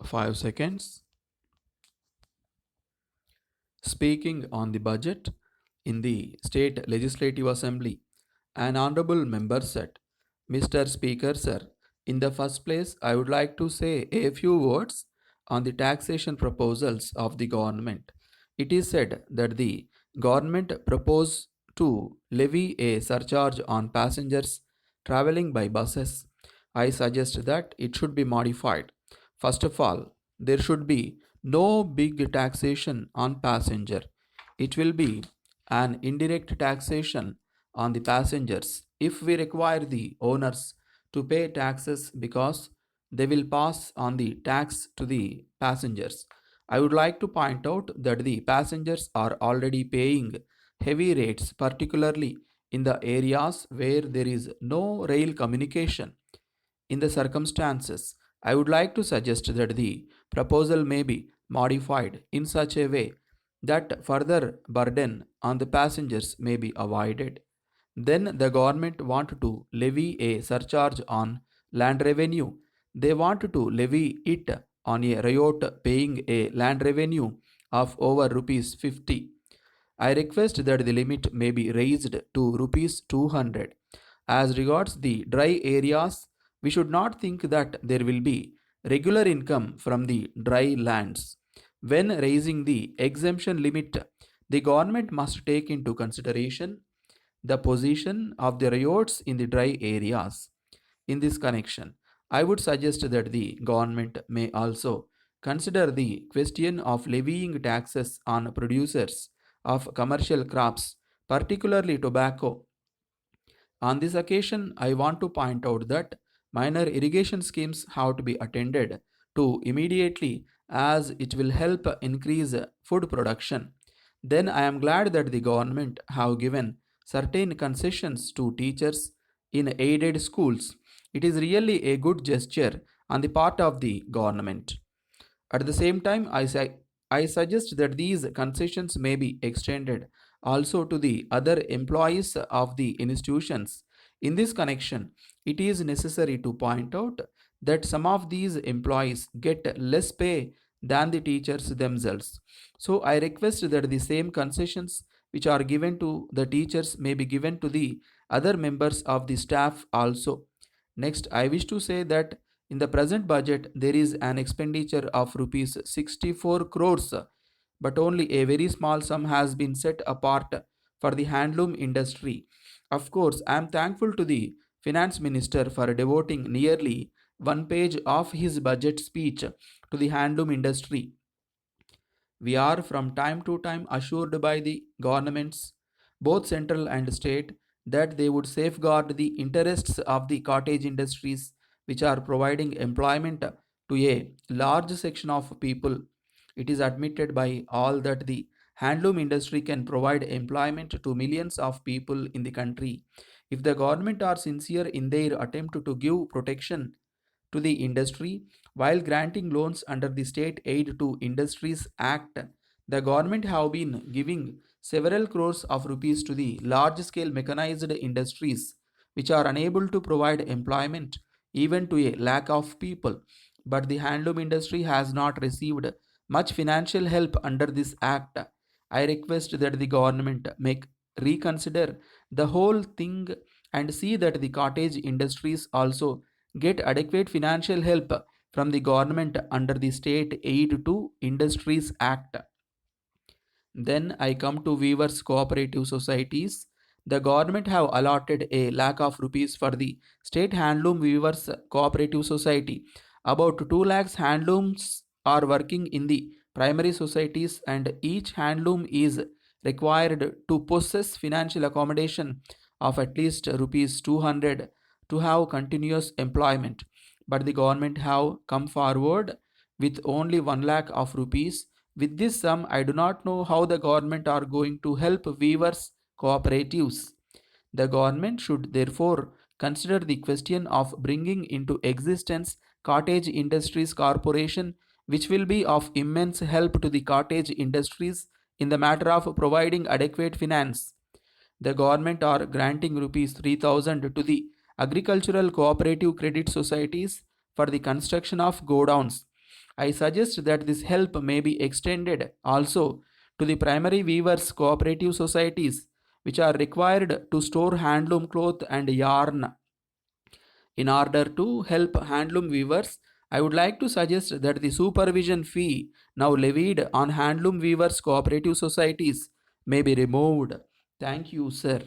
5 seconds. Speaking on the budget in the State Legislative Assembly, an honorable member said, Mr. Speaker, sir, in the first place, I would like to say a few words on the taxation proposals of the government. It is said that the government proposed to levy a surcharge on passengers traveling by buses. I suggest that it should be modified. First of all, there should be no big taxation on passenger. It will be an indirect taxation on the passengers if we require the owners to pay taxes because they will pass on the tax to the passengers. I would like to point out that the passengers are already paying heavy rates, particularly in the areas where there is no rail communication. In the circumstances, I would like to suggest that the proposal may be modified in such a way that further burden on the passengers may be avoided. Then the government want to levy a surcharge on land revenue. They want to levy it on a riot paying a land revenue of over rupees 50. I request that the limit may be raised to rupees 200. As regards the dry areas, we should not think that there will be regular income from the dry lands. When raising the exemption limit, the government must take into consideration the position of the riots in the dry areas. In this connection, I would suggest that the government may also consider the question of levying taxes on producers of commercial crops, particularly tobacco. On this occasion, I want to point out that minor irrigation schemes have to be attended to immediately as it will help increase food production. Then I am glad that the government have given certain concessions to teachers in aided schools. It is really a good gesture on the part of the government. At the same time, I suggest that these concessions may be extended also to the other employees of the institutions. In this connection, it is necessary to point out that some of these employees get less pay than the teachers themselves. So I request that the same concessions which are given to the teachers may be given to the other members of the staff also. Next, I wish to say that in the present budget, there is an expenditure of rupees 64 crores, but only a very small sum has been set apart for the handloom industry. Of course, I am thankful to the finance minister for devoting nearly one page of his budget speech to the handloom industry. We are from time to time assured by the governments, both central and state, that they would safeguard the interests of the cottage industries which are providing employment to a large section of people. It is admitted by all that the handloom industry can provide employment to millions of people in the country. If the government are sincere in their attempt to give protection to the industry while granting loans under the State Aid to Industries Act, the government have been giving several crores of rupees to the large scale mechanized industries which are unable to provide employment even to a lakh of people. But the handloom industry has not received much financial help under this act. I request that the government make reconsider the whole thing and see that the cottage industries also get adequate financial help from the government under the State Aid to Industries Act. Then I come to weavers cooperative societies. The government have allotted a lakh of rupees for the state handloom weavers cooperative society. About 2 lakhs handlooms are working in the primary societies, and each handloom is required to possess financial accommodation of at least rupees 200 to have continuous employment. But the government have come forward with only 1 lakh of rupees. With this sum, I do not know how the government are going to help weavers cooperatives. The government should therefore consider the question of bringing into existence Cottage Industries Corporation, which will be of immense help to the cottage industries in the matter of providing adequate finance. The government are granting rupees 3000 to the agricultural cooperative credit societies for the construction of godowns. I suggest that this help may be extended also to the primary weavers cooperative societies which are required to store handloom cloth and yarn. In order to help handloom weavers, I would like to suggest that the supervision fee now levied on handloom weavers cooperative societies may be removed. Thank you, sir.